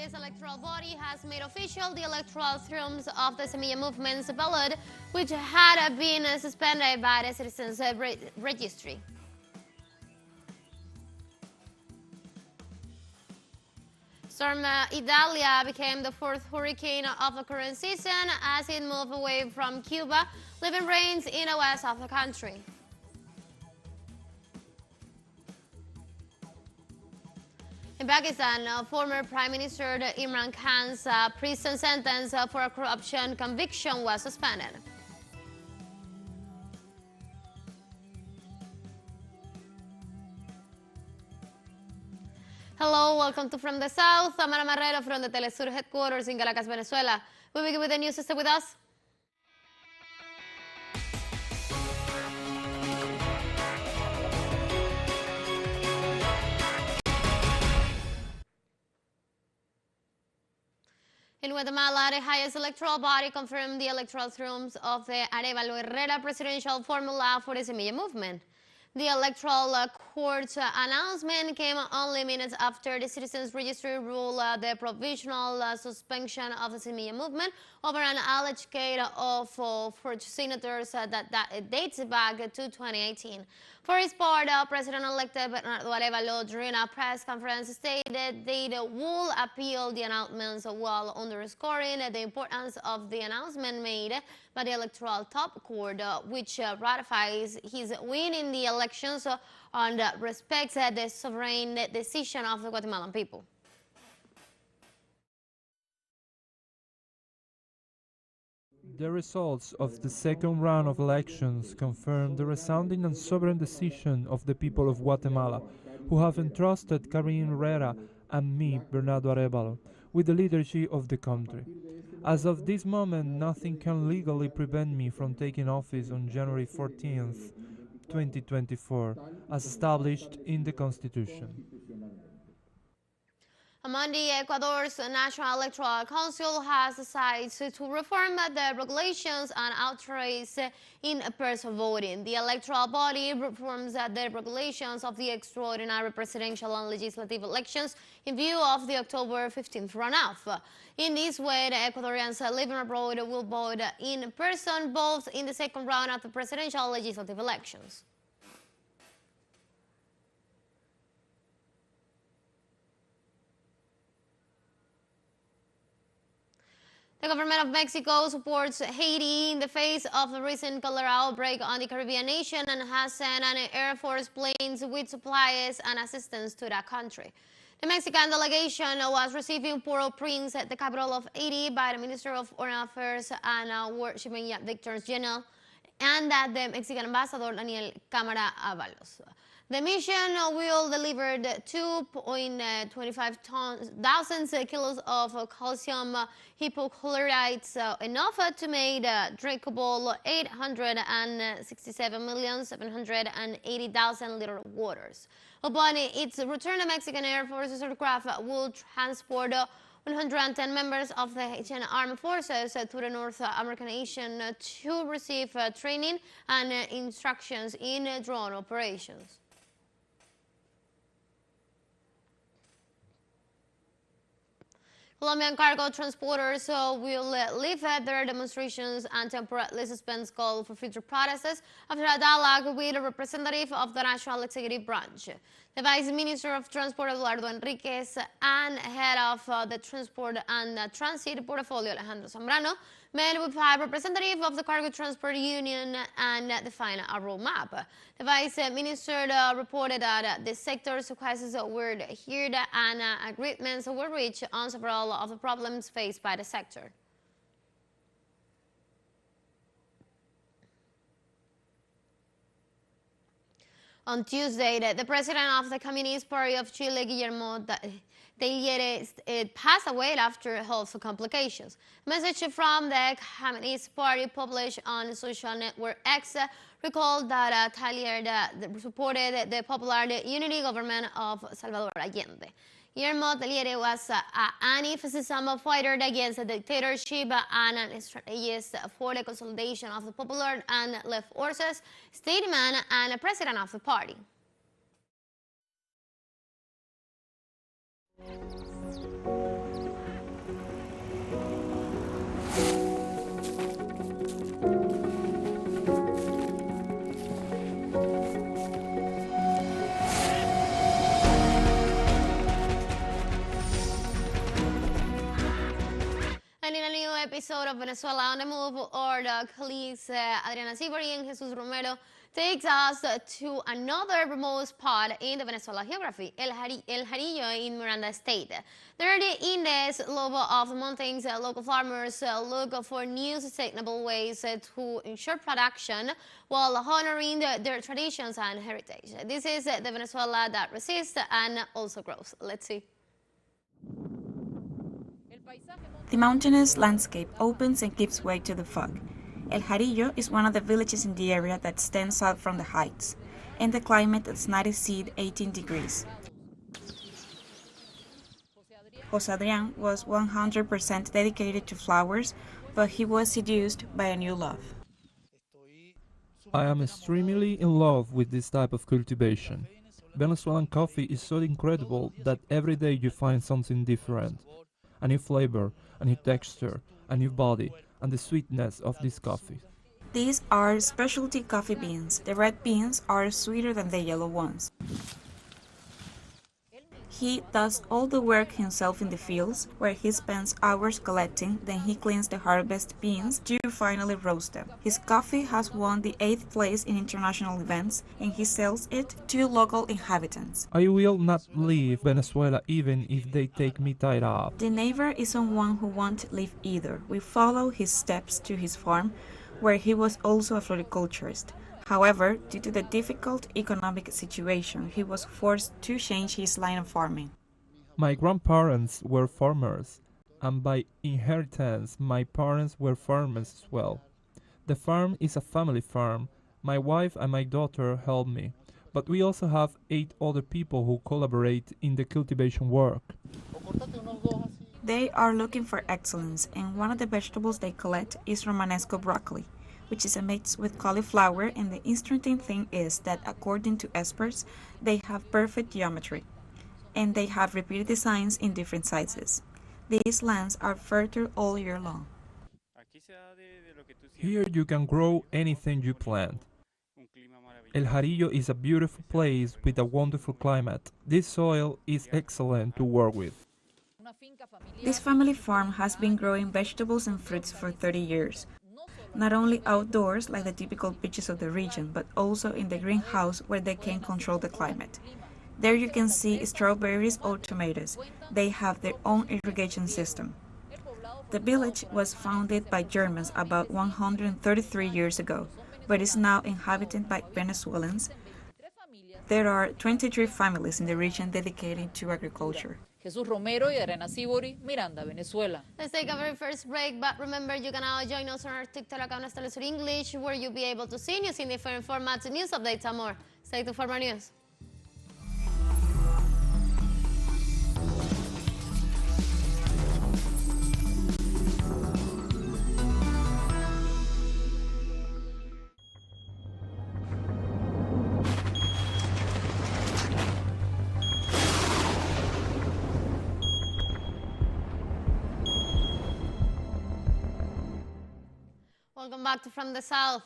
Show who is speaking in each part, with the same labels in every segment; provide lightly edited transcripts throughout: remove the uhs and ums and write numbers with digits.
Speaker 1: Guatemala's electoral body has made official the electoral terms of the Semilla Movement's ballot, which had been suspended by the Citizens Registry. Storm Idalia became the fourth hurricane of the current season as it moved away from Cuba, leaving rains in the west of the country. In Pakistan, former Prime Minister Imran Khan's prison sentence for a corruption conviction was suspended. Hello, welcome to From the South. I'm Ana Marrero from the teleSUR headquarters in Caracas, Venezuela. We begin with the news. Stay with us. In Guatemala, the highest electoral body confirmed the electoral terms of the Arevalo Herrera presidential formula for the Semilla Movement. The electoral court's announcement came only minutes after the Citizens Registry ruled the provisional suspension of the Semilla Movement over an alleged case of forged signatures that dates back to 2018. For his part, President-elect Bernardo Arevalo, during a press conference, stated they will appeal the announcements while underscoring the importance of the announcement made by the Electoral Top Court, which ratifies his win in the elections and respects the sovereign decision of the Guatemalan people.
Speaker 2: The results of the second round of elections confirm the resounding and sovereign decision of the people of Guatemala, who have entrusted Karin Herrera and me, Bernardo Arevalo, with the leadership of the country. As of this moment, nothing can legally prevent me from taking office on January 14th, 2024, as established in the Constitution.
Speaker 1: On Monday, Ecuador's National Electoral Council has decided to reform the regulations and authorize in-person voting. The electoral body reforms the regulations of the extraordinary presidential and legislative elections in view of the October 15th runoff. In this way, the Ecuadorians living abroad will vote in person both in the second round of the presidential and legislative elections. The government of Mexico supports Haiti in the face of the recent cholera outbreak on the Caribbean nation and has sent an Air Force planes with supplies and assistance to that country. The Mexican delegation was received in Port-au-Prince, the capital of Haiti, by the Minister of Foreign Affairs and Worshiping Victor General and the Mexican Ambassador Daniel Cámara Avalos. The mission will deliver 2.25 thousand kilos of calcium hypochlorite, enough to make drinkable 867,780,000 liters of waters. Upon its return, the Mexican Air Force's aircraft will transport 110 members of the Haitian Armed Forces to the North American nation to receive training and instructions in drone operations. Colombian cargo transporters will leave their demonstrations and temporarily suspend calls for future protests after a dialogue with a representative of the National Executive Branch. The Vice Minister of Transport, Eduardo Enriquez, and Head of the Transport and Transit Portfolio, Alejandro Zambrano, met with 5 representatives of the Cargo Transport Union and defined a roadmap. The Vice Minister reported that the sector's requests were heard and agreements were reached on several of the problems faced by the sector. On Tuesday, the president of the Communist Party of Chile, Guillermo Teillier, passed away after health complications. A message from the Communist Party published on social network X recalled that Teillier supported the popular unity government of Salvador Allende. Guillermo Teillier was an anti-fascism fighter against the dictatorship and a strategist for the consolidation of the popular and left forces, statesman and president of the party. out of Venezuela on the Move, or the colleagues Adriana Sibori and Jesus Romero takes us to another remote spot in the Venezuela geography, El Jarillo in Miranda State. There in this lobe of the mountains, local farmers look for new sustainable ways to ensure production while honoring their traditions and heritage. This is the Venezuela that resists and also grows. Let's see.
Speaker 3: The mountainous landscape opens and gives way to the fog. El Jarillo is one of the villages in the area that stands out from the heights, and the climate does not exceed 18 degrees. Jose Adrian was 100% dedicated to flowers, but he was seduced by a new love.
Speaker 2: I am extremely in love with this type of cultivation. Venezuelan coffee is so incredible that every day you find something different. A new flavor, a new texture, a new body, and the sweetness of this coffee.
Speaker 3: These are specialty coffee beans. The red beans are sweeter than the yellow ones. He does all the work himself in the fields, where he spends hours collecting, then he cleans the harvest beans to finally roast them. His coffee has won the 8th place in international events, and he sells it to local inhabitants.
Speaker 2: I will not leave Venezuela even if they take me tied up.
Speaker 3: The neighbor is someone who won't leave either. We follow his steps to his farm, where he was also a floriculturist. However, due to the difficult economic situation, he was forced to change his line of farming.
Speaker 2: My grandparents were farmers, and by inheritance my parents were farmers as well. The farm is a family farm. My wife and my daughter help me, but we also have 8 other people who collaborate in the cultivation work.
Speaker 3: They are looking for excellence, and one of the vegetables they collect is Romanesco broccoli, which is a mix with cauliflower, and the interesting thing is that according to experts, they have perfect geometry, and they have repeated designs in different sizes. These lands are fertile all year long.
Speaker 2: Here you can grow anything you plant. El Jarillo is a beautiful place with a wonderful climate. This soil is excellent to work with.
Speaker 3: This family farm has been growing vegetables and fruits for 30 years. Not only outdoors like the typical beaches of the region, but also in the greenhouse where they can control the climate. There you can see strawberries or tomatoes. They have their own irrigation system. The village was founded by Germans about 133 years ago, but is now inhabited by Venezuelans. There are 23 families in the region dedicated to agriculture.
Speaker 4: Jesus Romero y Adriana Sibori, Miranda, Venezuela.
Speaker 1: Let's take a very first break, but remember you can now join us on our TikTok account teleSUR English, where you'll be able to see news in different formats, news updates, and more. Stay tuned for more news. Welcome back to From the South.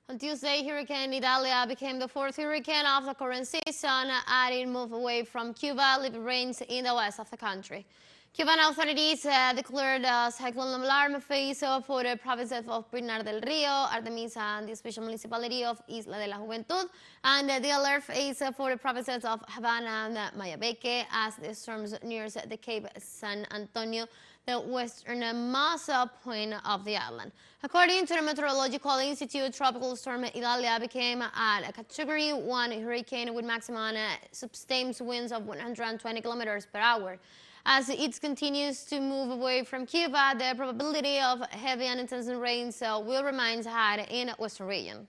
Speaker 1: On Tuesday, Hurricane Idalia became the 4th hurricane of the current season, as it moved away from Cuba, leaving rains in the west of the country. Cuban authorities declared a cyclone alarm phase for the provinces of Pinar del Rio, Artemisa, and the special municipality of Isla de la Juventud, and the alert phase for the provinces of Havana and Mayabeque as the storms nears the Cape San Antonio, the westernmost point of the island. According to the Meteorological Institute, Tropical Storm Idalia became a Category 1 hurricane with maximum sustained winds of 120 kilometers per hour. As it continues to move away from Cuba, the probability of heavy and intense rains will remain high in the western region.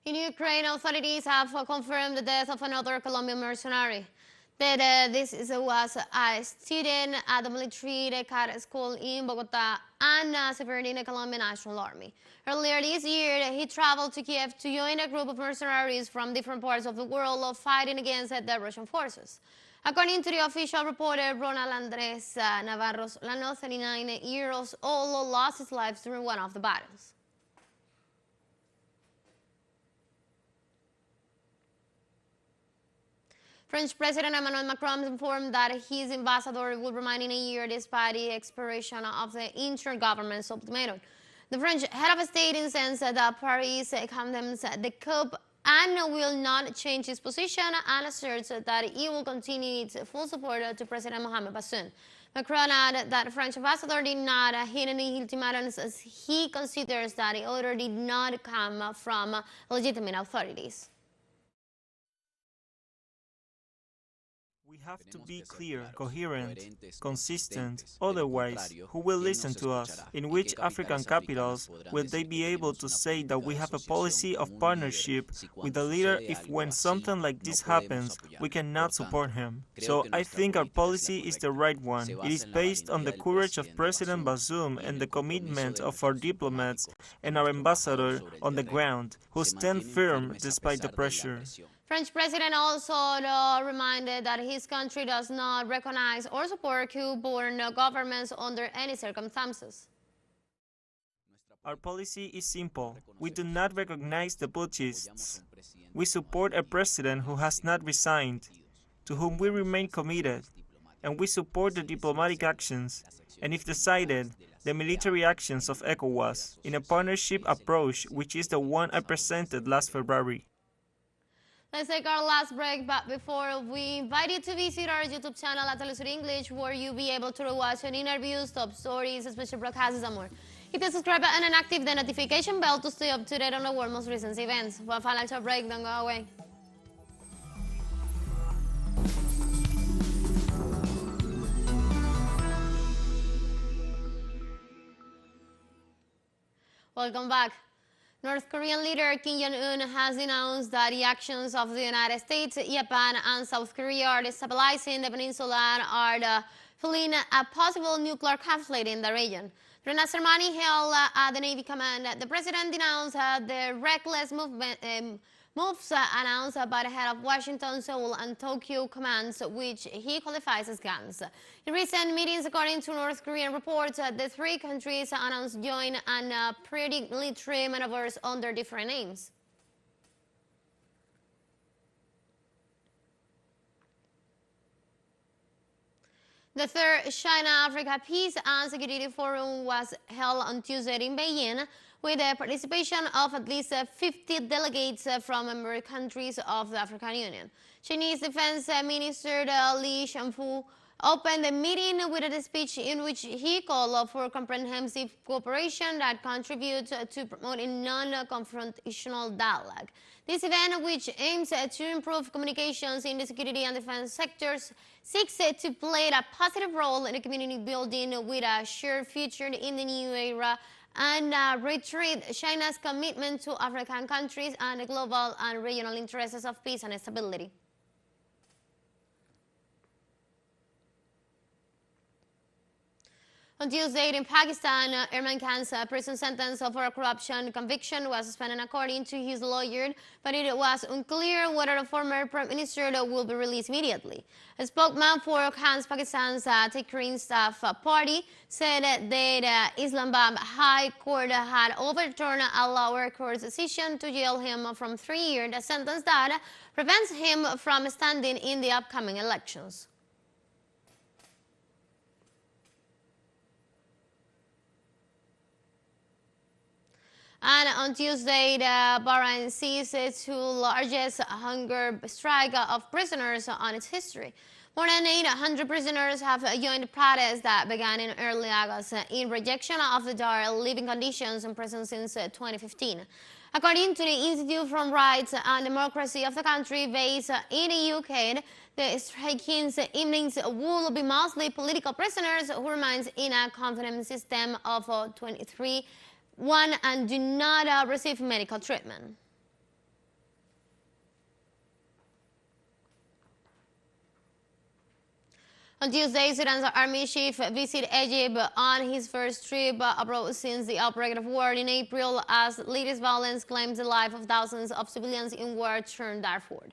Speaker 1: In Ukraine, authorities have confirmed the death of another Colombian mercenary. This was a student at the military cadet school in Bogota and served in the Colombian National Army. Earlier this year, he traveled to Kiev to join a group of mercenaries from different parts of the world fighting against the Russian forces. According to the official reporter, Ronald Andres Navarro Lano, 39 years old, lost his life during one of the battles. French President Emmanuel Macron informed that his ambassador will remain in a year despite the expiration of the intergovernmental ultimatum. The French head of state insists that Paris condemns the coup and will not change its position and asserts that it will continue its full support to President Mohamed Bazoum. Macron added that the French ambassador did not hit any ultimatums as he considers that the order did not come from legitimate authorities.
Speaker 5: We have to be clear, coherent, consistent, otherwise, who will listen to us? In which African capitals will they be able to say that we have a policy of partnership with a leader if when something like this happens, we cannot support him? So I think our policy is the right one. It is based on the courage of President Bazoum and the commitment of our diplomats and our ambassador on the ground, who stand firm despite the pressure.
Speaker 1: French President also reminded that his country does not recognize or support Cuban governments under any circumstances.
Speaker 5: Our policy is simple. We do not recognize the putschists. We support a president who has not resigned, to whom we remain committed, and we support the diplomatic actions, and if decided, the military actions of ECOWAS, in a partnership approach which is the one I presented last February.
Speaker 1: Let's take our last break, but before we invite you to visit our YouTube channel at teleSUR English, where you'll be able to watch interviews, top stories, special broadcasts, and more. Hit the subscribe button and active the notification bell to stay up to date on the world's most recent events. For a financial break, don't go away. Welcome back. North Korean leader Kim Jong-un has announced that the actions of the United States, Japan, and South Korea are destabilizing the peninsula and are fueling a possible nuclear conflict in the region. During a ceremony held at the Navy Command, the president denounced the reckless moves announced by the head of Washington, Seoul, and Tokyo commands, which he qualifies as guns. In recent meetings, according to North Korean reports, the three countries announced joint and periodic military maneuvers under different names. The third China-Africa Peace and Security Forum was held on Tuesday in Beijing, with the participation of at least 50 delegates from member countries of the African Union. Chinese Defense Minister Li Shangfu opened the meeting with a speech in which he called for comprehensive cooperation that contributes to promoting non-confrontational dialogue. This event, which aims to improve communications in the security and defense sectors, seeks to play a positive role in the community building with a shared future in the new era and reiterate China's commitment to African countries and the global and regional interests of peace and stability. On Tuesday in Pakistan, Imran Khan's prison sentence for a corruption conviction was suspended according to his lawyer, but it was unclear whether the former Prime Minister will be released immediately. A spokesman for Khan's Pakistan's Tehreek Staff Party said that the Islamabad High Court had overturned a lower court's decision to jail him from 3 years, a sentence that prevents him from standing in the upcoming elections. And on Tuesday, the Bahrain seized its largest hunger strike of prisoners on its history. More than 800 prisoners have joined protests that began in early August in rejection of the dire living conditions in prison since 2015. According to the Institute for Rights and Democracy of the country based in the UK, the striking's evenings will be mostly political prisoners who remain in a confinement system of 23 and do not receive medical treatment. On Tuesday, Sudan's army chief visited Egypt on his first trip abroad since the outbreak of war in April, as latest violence claims the life of thousands of civilians in war-torn Darfur.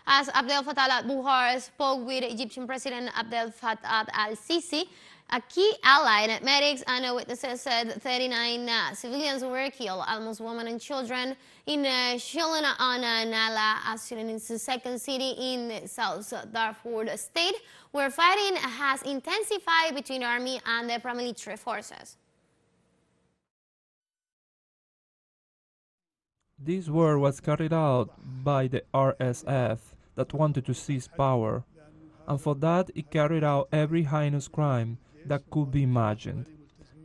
Speaker 1: As Abdel Fattah al-Burhan spoke with Egyptian President Abdel Fattah al-Sisi, A key ally, medics and witnesses said 39 civilians were killed, almost women and children, in Shilin on Nala, a Sudanese second city in South Darfur state, where fighting has intensified between army and the paramilitary forces.
Speaker 2: This war was carried out by the RSF that wanted to seize power, and for that it carried out every heinous crime that could be imagined.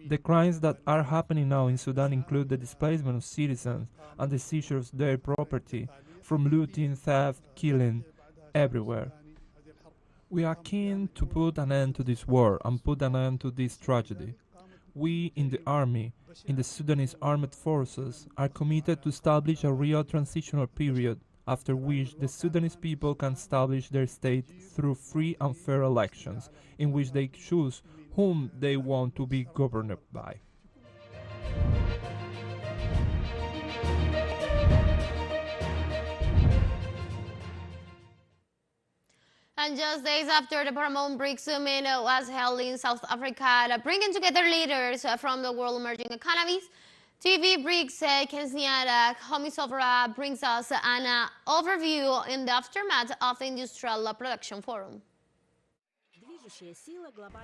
Speaker 2: The crimes that are happening now in Sudan include the displacement of citizens and the seizure of their property, from looting, theft, killing, everywhere. We are keen to put an end to this war and put an end to this tragedy. We in the army, in the Sudanese armed forces, are committed to establish a real transitional period after which the Sudanese people can establish their state through free and fair elections, in which they choose whom they want to be governed by.
Speaker 1: And just days after the Paramount BRICS Summit was held in South Africa, bringing together leaders from the world emerging economies, TV BRICS Kenyatta Homisovra brings us an overview in the aftermath of the Industrial Production Forum.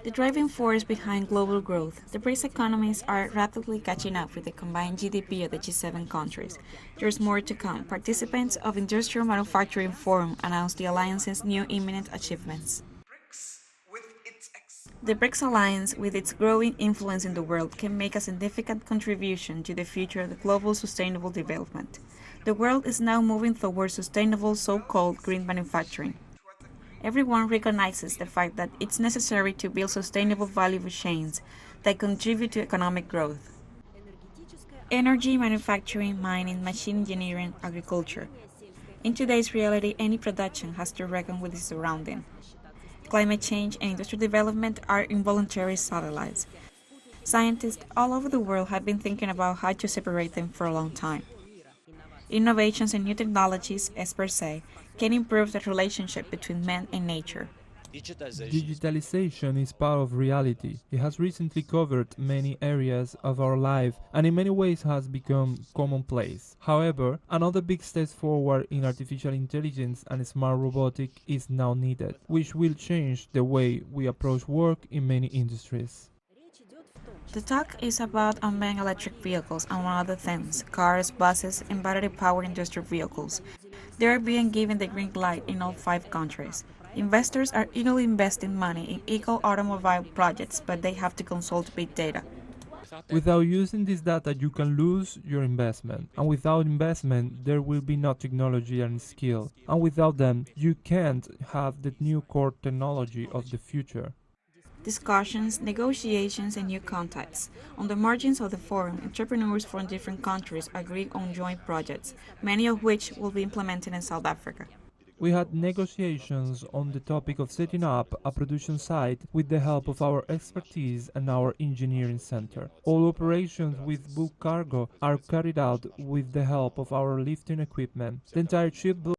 Speaker 3: The driving force behind global growth, the BRICS economies are rapidly catching up with the combined GDP of the G7 countries. There's more to come. Participants of Industrial Manufacturing Forum announced the alliance's new imminent achievements. The BRICS alliance, with its growing influence in the world, can make a significant contribution to the future of the global sustainable development. The world is now moving towards sustainable so-called green manufacturing. Everyone recognizes the fact that it's necessary to build sustainable value chains that contribute to economic growth. Energy, manufacturing, mining, machine engineering, agriculture. In today's reality, any production has to reckon with its surrounding. Climate change and industrial development are involuntary satellites. Scientists all over the world have been thinking about how to separate them for a long time. Innovations and new technologies, experts say, can improve the relationship between man and nature.
Speaker 2: Digitalization is part of reality. It has recently covered many areas of our life and in many ways has become commonplace. However, another big step forward in artificial intelligence and smart robotics is now needed, which will change the way we approach work in many industries.
Speaker 3: The talk is about unmanned electric vehicles, among other things, cars, buses, and battery-powered industrial vehicles. They are being given the green light in all 5 countries. Investors are eagerly investing money in eco-automobile projects, but they have to consult big data.
Speaker 2: Without using this data, you can lose your investment. And without investment, there will be no technology and skill. And without them, you can't have the new core technology of the future.
Speaker 3: Discussions, negotiations, and new contacts. On the margins of the forum, entrepreneurs from different countries agreed on joint projects, many of which will be implemented in South Africa.
Speaker 2: We had negotiations on the topic of setting up a production site with the help of our expertise and our engineering center. All operations with bulk cargo are carried out with the help of our lifting equipment. The entire shipbuilding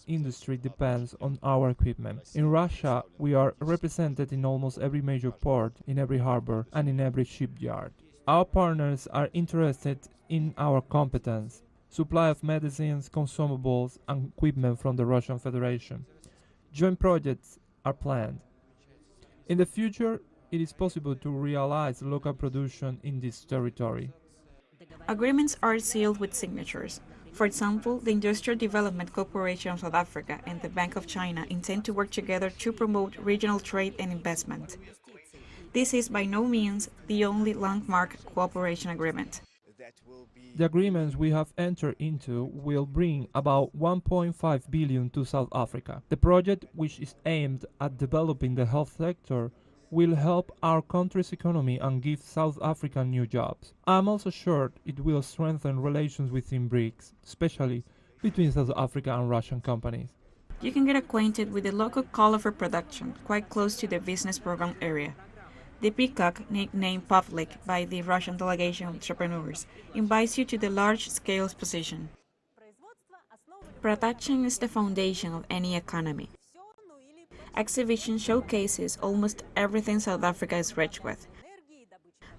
Speaker 2: industry depends on our equipment. In Russia, we are represented in almost every major port, in every harbor, and in every shipyard. Our partners are interested in our competence, supply of medicines, consumables, and equipment from the Russian Federation. Joint projects are planned. In the future, it is possible to realize local production in this territory.
Speaker 3: Agreements are sealed with signatures. For example, the Industrial Development Corporation of South Africa and the Bank of China intend to work together to promote regional trade and investment. This is by no means the only landmark cooperation agreement.
Speaker 2: The agreements we have entered into will bring about 1.5 billion to South Africa. The project, which is aimed at developing the health sector, will help our country's economy and give South Africa new jobs. I am also sure it will strengthen relations within BRICS, especially between South Africa and Russian companies.
Speaker 3: You can get acquainted with the local call for production, quite close to the business program area. The Peacock, nicknamed Public by the Russian delegation of entrepreneurs, invites you to the large-scale exposition. Production is the foundation of any economy. exhibition showcases almost everything South Africa is rich with,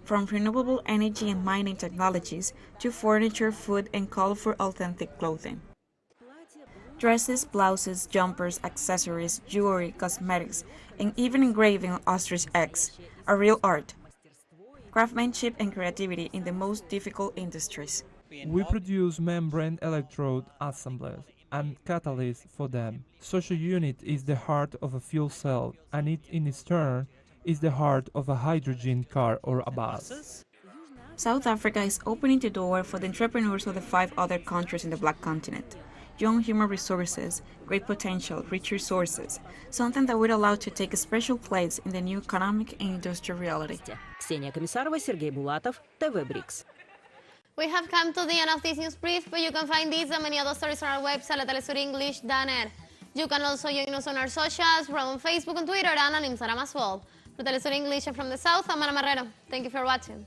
Speaker 3: from renewable energy and mining technologies to furniture, food, and colorful authentic clothing. Dresses, blouses, jumpers, accessories, jewelry, cosmetics, and even engraving of ostrich eggs are real art, craftsmanship, and creativity in the most difficult industries.
Speaker 2: We produce membrane electrode assemblies and catalysts for them. Such a unit is the heart of a fuel cell, and it in its turn is the heart of a hydrogen car or a bus.
Speaker 3: South Africa is opening the door for the entrepreneurs of the 5 other countries in the Black Continent. Young human resources, great potential, rich resources, something that would allow to take a special place in the new economic and industrial reality.
Speaker 6: Ksenia Комиссарова, Sergey Bulatov, TV BRICS.
Speaker 1: We have come to the end of this news brief, but you can find these and many other stories on our website at telesurenglish.net. You can also join us on our socials, we're on Facebook and Twitter, and on Instagram as well. For Telesur English from the South, I'm Ana Marrero. Thank you for watching.